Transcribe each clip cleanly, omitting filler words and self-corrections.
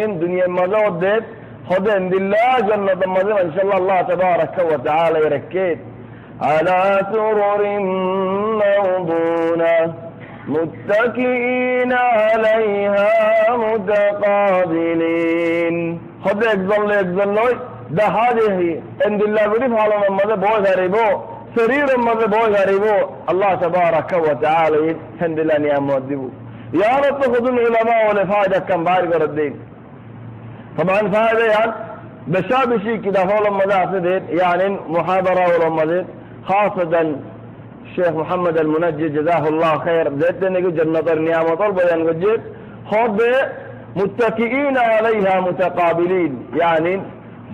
الطرين دنيا ماذا وديت خذ عند الله جنة ماذا إن شاء الله تبارك وتعالى يركيت على سرر موضونة متكئين عليها متقابلين خذ يكزل ده هذه عند الله بريف على ماذا بوي غريبو سرير ماذا بوي غريبو الله تبارك وتعالى عند الله نعم ودبو يا رب خذوا العلماء والفائدة كم بارك ردين طبعا فائدة يعني بشاب شيء كده فولا مدافع يعني محاضرة ولا مدافع خاصة الشيخ محمد المنجد جزاه الله خير زيت نقول جنة النعمة طلبة يعني خذ متكئين عليها متقابلين يعني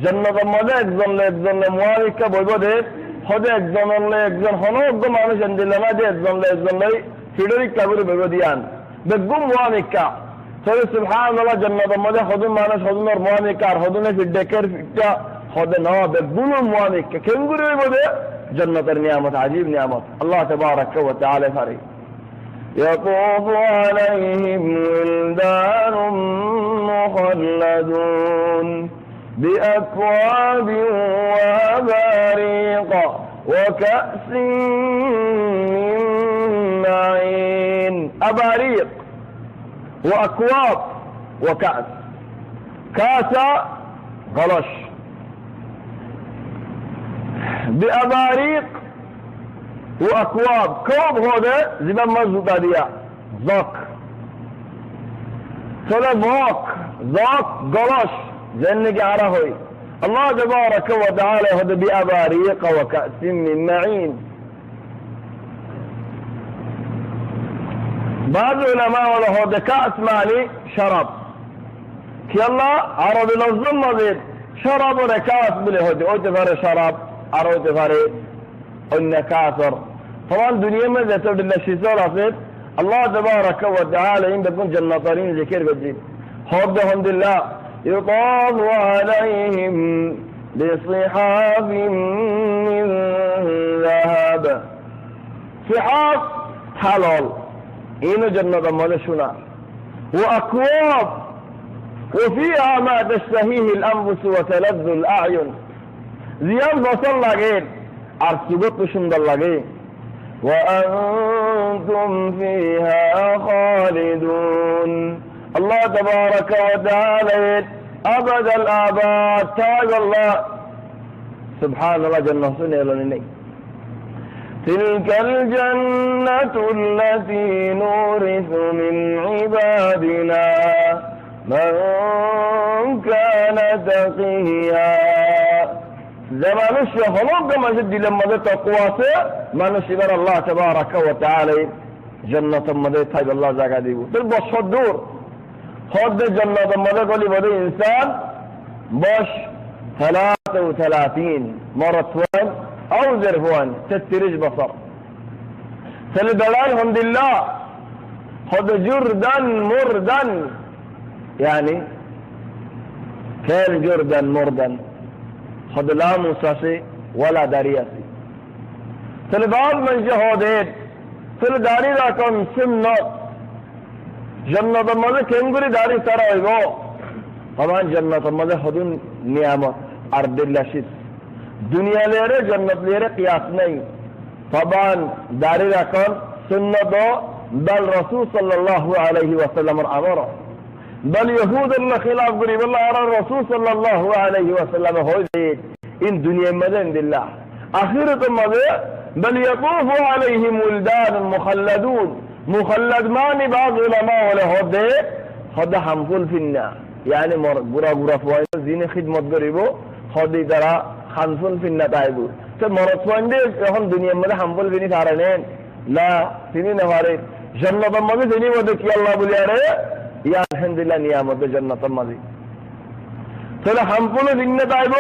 جنة المدى يكزن مواركة بويبودة خذ يكزن الله يكزن خنوك دم عنش عند الله ما دي يكزن الله فيدريك كبير بويبوديان بقوم مواركة سبحان الله جنة المدى خذون معناش خذون مواركة خذون في الدكر فيكا خذنا بقوم مواركة كم قريب بويبودة جنة النعمة عجيب نعمة الله تبارك وتعالى فريق يطوف عليهم ولدان مخلدون بأكواب وأباريق وكأس من معين أباريق وأكواب وكأس كاسة غلش بأباريق وأكواب كوب هذا زمان مزبوطة ديا ذاك سلا ذاك غلش جنة عرهوي الله تبارك وتعالى هذا بأباريق وكأس من معين بعض العلماء ولا هذا كأس مالي شراب كي الله عرب الظلم مزيد شراب ولا كأس بله هذا أو تفر شراب أو تفر النكاثر طبعا دنيا ما ذات بالله شيء الله تبارك وتعالى إن بكون جنطين ذكر بجيب هذا الحمد لله يطاف عليهم بصحاف من ذهب صحاف حلال إنه جنة مالشنا وأكواب وفيها ما تشتهيه الأنفس وتلذ الأعين زيان بصل لغين أرسبط شند لغين وأنتم فيها خالدون الله تبارك وتعالى أبد الآباد تاج الله سبحان الله جنة سنة تلك الجنة التي نورث من عبادنا من كان تقيا زمان الشيخ كما جد لما تقواسه ما نشبر الله تبارك وتعالى جنة مدى طيب الله زاكا ديبو تلبس الدور خد جنة مدى قولي بدي إنسان باش 33 مرتوان أو زرفوان تترج بصر فالدلال الحمد لله خد جردا مردا يعني كان جردا مردا خد لا موساسي ولا دارياسي فالبعض من جهودين فالداري لكم سمنا جنة مدى كنغري داري سرايبو طبعا جنة مدى خدون نعمة أرض اللاشيس دنيا ليرة جنة ليرة قياس نہیں طبعا داري لكم سنة بل رسول صلى الله عليه وسلم أمره بل يهود الله خلاف قريب الله على الرسول صلى الله عليه وسلم هو إن دنيا مدن بالله آخرة مدى بل يطوف عليهم ولدان مخلدون مخلد ماني بعض علماء ولا هذا حنفل في النار يعني برا فوائد زين خدمة قريبه هذا ترى حنفل في النتائج مرة فوائد هم دنيا مدى حنفل في نتارنين لا سنين نفارين جنة مدى سنين ودك يا الله بلياره يا الحمد لله نعمة جنة مدى ترى حنفل في النتائج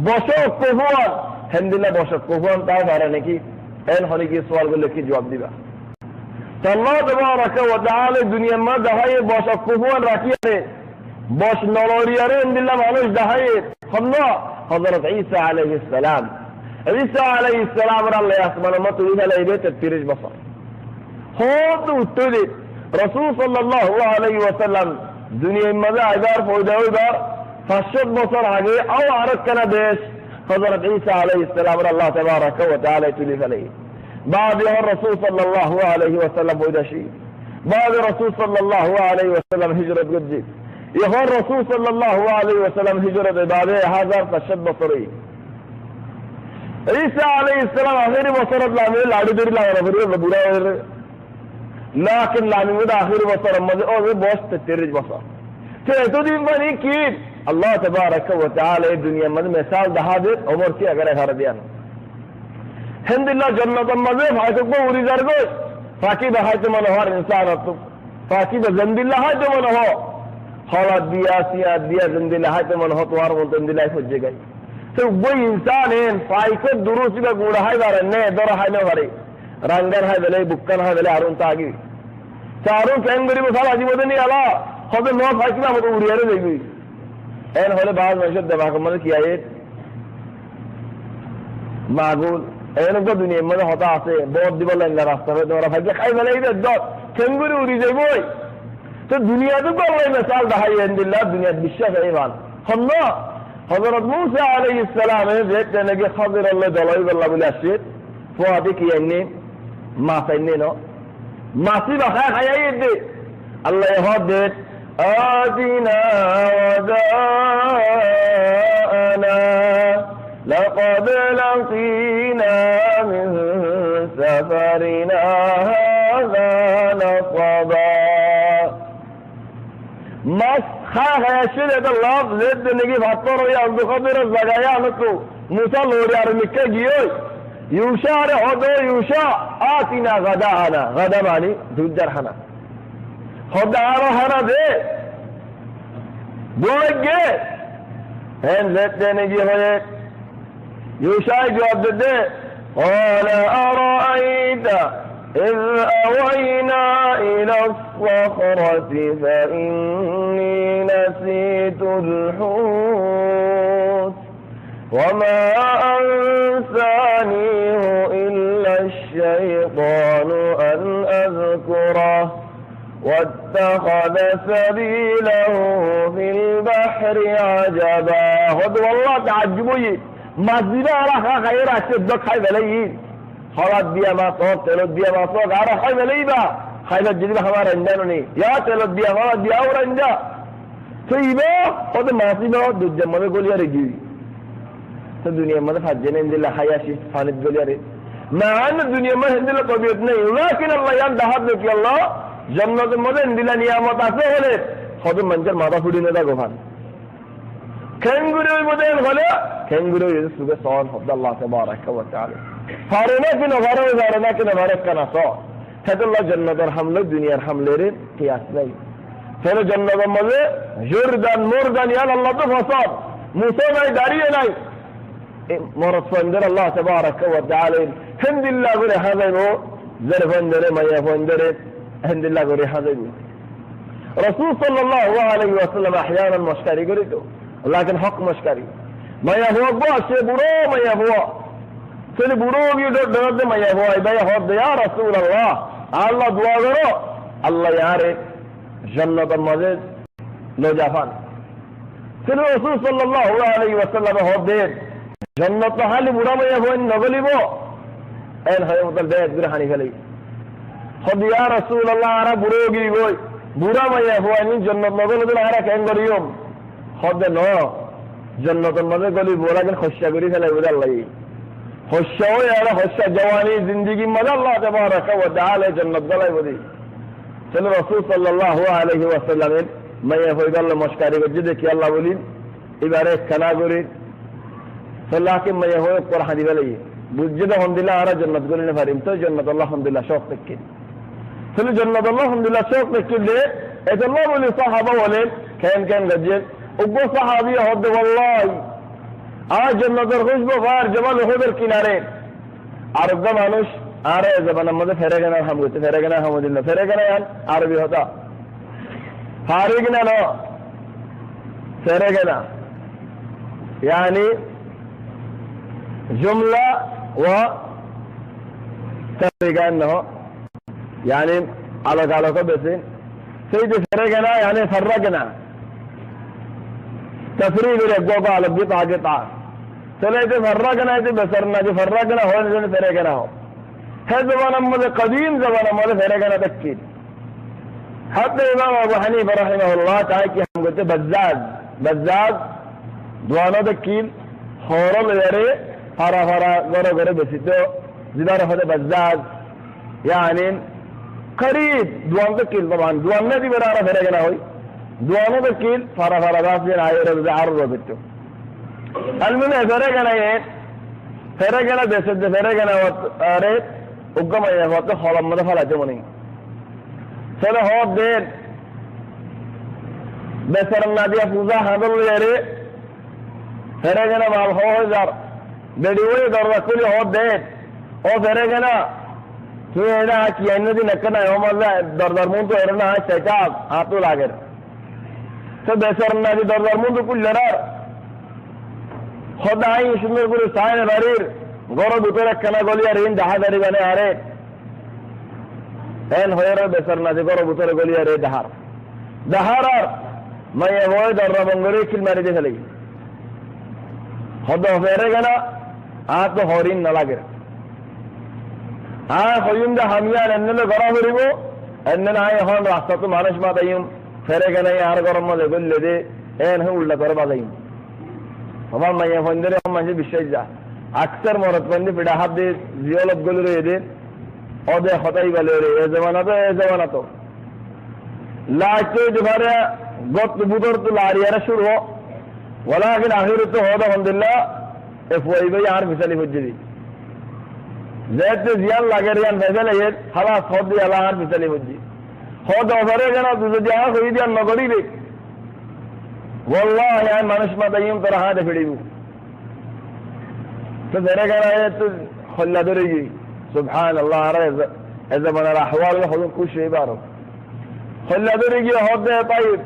بشر كفوان الحمد لله بشر كفوان تعرف على نكى إن هنيك سؤال بقول لك جواب ديبا الله تبارك وتعالى الدنيا ما دهاي باش كفوان راكيه باش نورياره إن الله مالوش دهاي خلنا حضرت عيسى عليه السلام عيسى عليه السلام رأى الله يسمى ما تريد على بيت الترج بصر هو تولد رسول صلى الله عليه وسلم দুনিয়ার মাঝে আইবার পয়দা হইবার 500 বছর আগে আর একখানা দেশ হযরত ঈসা আলাইহিস সালাম আল্লাহ তাবারাকা ওয়া তাআলা তুলে ফেলে بعد الرسول صلى الله عليه وسلم বৈদাশী بعد الرسول صلى الله عليه وسلم হিজরত করছে এখন রাসূল সাল্লাল্লাহু আলাইহি ওয়াসাল্লাম হিজরতে বাদে 1500 বছরে ঈসা আলাইহিস সালাম আখেরি বছরত লামে লাড়ি ধরে লাগা করে বুড়া হয়ে লাকিন লামে মধ্যে আখেরি বছরের মধ্যে ও বয়স 33 বছর তো এতদিন মানে কি আল্লাহ তাবারাকা ওয়া তাআলা এই দুনিয়ার মধ্যে মিসাল দেখা দেন ওমর কি আগে রাখা দিয়ান হিন্দিল্লাহ জান্নাতের মধ্যে ভাইতো উড়ি যার গো ফাকি বাহাইতে মনে হওয়ার ইনসান হতো ফাকি জান্দিল্লাহ হয়তো মনে হয় হলাদ দিয়া সিয়াদ দিয়া জিন্দিল্লাহ হয়তো মনে হয় তোমার মতন দিলাই খুঁজে গেছে তো ওই ইনসান এন ফাইকে দুরুসি বা গুড়া হয় বারে নে দরা হয় না বারে রাঙ্গার হয় বেলে বুক্কান হয় বেলে আরুন তাগি চারু কেন গরিব সাল আজিবদে নি আলা হবে ন ফাইকি না মতো উড়িয়ারে দেখবি এন হলে বাজ মানুষের দেবাক মধ্যে কি আয়ে মাগুল এরকম দুনিয়ার মধ্যে হতা আছে বদ দিব লেঙ্গা রাস্তা হয়ে তোমরা ভাইকে খাই ফেলে খেঙ্গুরি উড়ি যাবই তো দুনিয়াতে তো আল্লাহ মিসাল দেখাই আলহামদুলিল্লাহ দুনিয়ার বিশ্বাস ইমান হন না হযরত মূসা আলাইহিস সালাম দেখতে নাকি খাদির আল্লাহ দলাই বল্লা বলে আসছে ফোয়াতে কি এনে মাছ এনে ন মাছি বাখা খাইয়াই দে আল্লাহ হদ দে আদিনা ওয়াদানা لقد لقينا من سفرنا هذا نصبا মাছ খা খাইয়াছে এটা লাভ লেদ নাকি ভাত করে আব্দুল কাদের জায়গায় আনতো মুসা লড়ে আর মিকে গিয়ে ইউসা আরে হদো ইউসা আতিনা গাদানা গাদা মানে দুধদার খানা হদা আর হানা দে বলে গে হ্যাঁ লেদ নাকি হয়ে يوشع جواب ده قال أرأيت إذ أوينا إلى الصخرة فإني نسيت الحوت وما أنسانيه إلا الشيطان أن أذكره واتخذ سبيله في البحر عجبا خذ والله تعجبوا মাঝিরা আর খাই রাখছে খাই ফেলাই হলাদ দিয়া মাছ হোক তেলত দিয়া মাছ হোক আর খাই ফেলেই বা খাইবার যদি খাবার রান্ধানো নেই ইয়া তেলত দিয়া হলাদ দিয়াও রান্ধা তো ইবা ওদের মাছিব দুধের মধ্যে গলিয়ারে গিয়ে তো দুনিয়ার মধ্যে ফাঁসছে না হিন্দিল্লা খাই আসি ফানিত গলিয়ারে না দুনিয়ার মধ্যে হিন্দিল্লা তবিয়ত নেই কিনা আল্লাহ ইয়ান দাহাত দেখি আল্লাহ জন্নতের মধ্যে হিন্দিল্লা নিয়ামত আছে হলে হয়তো মানুষের মাথা ফুটি নেতা গোফান খেঙ্গুরের মধ্যে হলে খেঙ্গুরের সুখে সহন শব্দ আল্লাহ তাবারাকা ওয়া তাআলা ফারেনা কিনা ফারে ফারেনা কিনা ফারে কানা সহ সেদুল্লাহ জান্নাতের হামলে দুনিয়ার হামলের কিয়াস নাই ফের জান্নাতের মধ্যে জুরদান মুরদান ইয়াল আল্লাহ তো ফসল মুসা নাই দাঁড়িয়ে নাই মরদ ফন্দর আল্লাহ তাবারাকা ওয়া তাআলা হিন্দিল্লাহ করে হাজাইবো জের ফন্দরে মাইয়া ফন্দরে হিন্দিল্লাহ করে হাজাইবো রাসূল সাল্লাল্লাহু আলাইহি ওয়াসাল্লাম احيانا মশকারি করিত لكن حق مشكري ما يهوى بوا سي برو ما يهوى سي برو بيو درد ما يهوى اذا يهوى يا رسول الله الله دعا کرو الله ياره جنت المزيد لو جافان سي رسول صلى الله عليه وسلم هو دي جنت حال برو ما يهوى نغلبو ان هي مطل بيت برهاني فلي خد يا رسول الله ارا برو گي گوي برو ما يهوى ان جنت نغلبو ارا كين گريوم خود نو جنت المزه گلی بولا کہ خوشیا گری فلای ود الله خوشیا و یا خوشیا جوانی زندگی مد الله تبارک و تعالی جنت گلای ودی چل رسول صلی الله علیه و سلم میں ہوئی گل مشکاری گجے کہ اللہ بولی ایبارے کنا گری صلاح کہ میں ہوئی قرآن دی ولی بجد الحمدللہ ارا جنت گلی نے فریم تو جنت اللہ الحمدللہ شوق تک چل جنت اللہ الحمدللہ شوق تک دے اے اللہ بولی صحابہ ولے کین گجے ابو صحابی ہود والله আজ জান্নাতের খুশবু ফার জবাল উহুদের কিনারে আরব মানুষ আরে জবানের মধ্যে ফেরে গেনা হাম করতে ফেরে গেনা হামদুলিল্লাহ ফেরে গেনা আরবি হতা ফারিগ না নো ফেরে গেনা يعني جملة و تفريقان يعني على بس سيدي فرقنا يعني فرقنا تفريق الجوبة على قطعة قطعة سليت فرقنا يدي بسرنا دي فرقنا هو اللي فرقنا هو هذا زمان ماذا قديم زمان ماذا فرقنا تكيد حتى الإمام أبو حنيفة رحمه الله تعالى هم قلت بزاز دوانا تكيد خورل يري فرا غرا بسيطو زدار فده بزاز يعني قريب دوان تكيل طبعا دوان ندي برارة فرقنا هوي دوانا تكيل فرا باسين عايرة بزعر روبتو المهم فرقنا ايه فرقنا بسد فرقنا واريت وقم يفوت خلص مدى فلا جموني سنة هو الدين بسر النادي فوزا هذا اللي يري فرقنا مع الخوزر بديوي دور كل هو الدين او فرقنا توينا كي النادي نكنا يوم الله دور مونتو ارنا شيطان آتو لاغر سبسر النادي دور مونتو كل نار خدا आई सुंदर गुरु सायन बरीर गौरव उतरे कना गोलिया रेन दहादारी बने आरे एन होयर बेसर ना दे गौरव उतरे गोलिया रे दहार मैं ये वो दर बंगरे किल मारे दे चलेगी खदा फेरे गना आ तो हरिन न लागे आ होयुम दा हमिया नन्ने गौरव रिबो एन्न ना ये होन रास्ता तो मानस मा दयम फेरे गना यार गौरव म दे गोल्ले दे एन है उल्ला कर बादयम हमार मैं फंदरे हम मंजे विशेष जा अक्सर मरत बंदी पिड़ा हाथ दे जियोलब गोल रे दे और दे खताई वाले रे ये जमाना तो लाचे जुबारे गोत बुदर तो लारियारा शुरू हो वला कि आखिर तो होदा अलहमदुलिल्लाह एफवाई भाई यार मिसाली फज्जी ज़ैत जियान लागे रियान फैसले ये खलास होद दिया यार मिसाली फज्जी होदा ओफरे गना तुझे दिया कोई दिया नगरी दे والله يعني ما نش ما دايم ترى هذا فيديو فزرع كنا تو خلا درجي سبحان الله إذا من الأحوال يخلون كل شيء بارو خلا درجي هذا طيب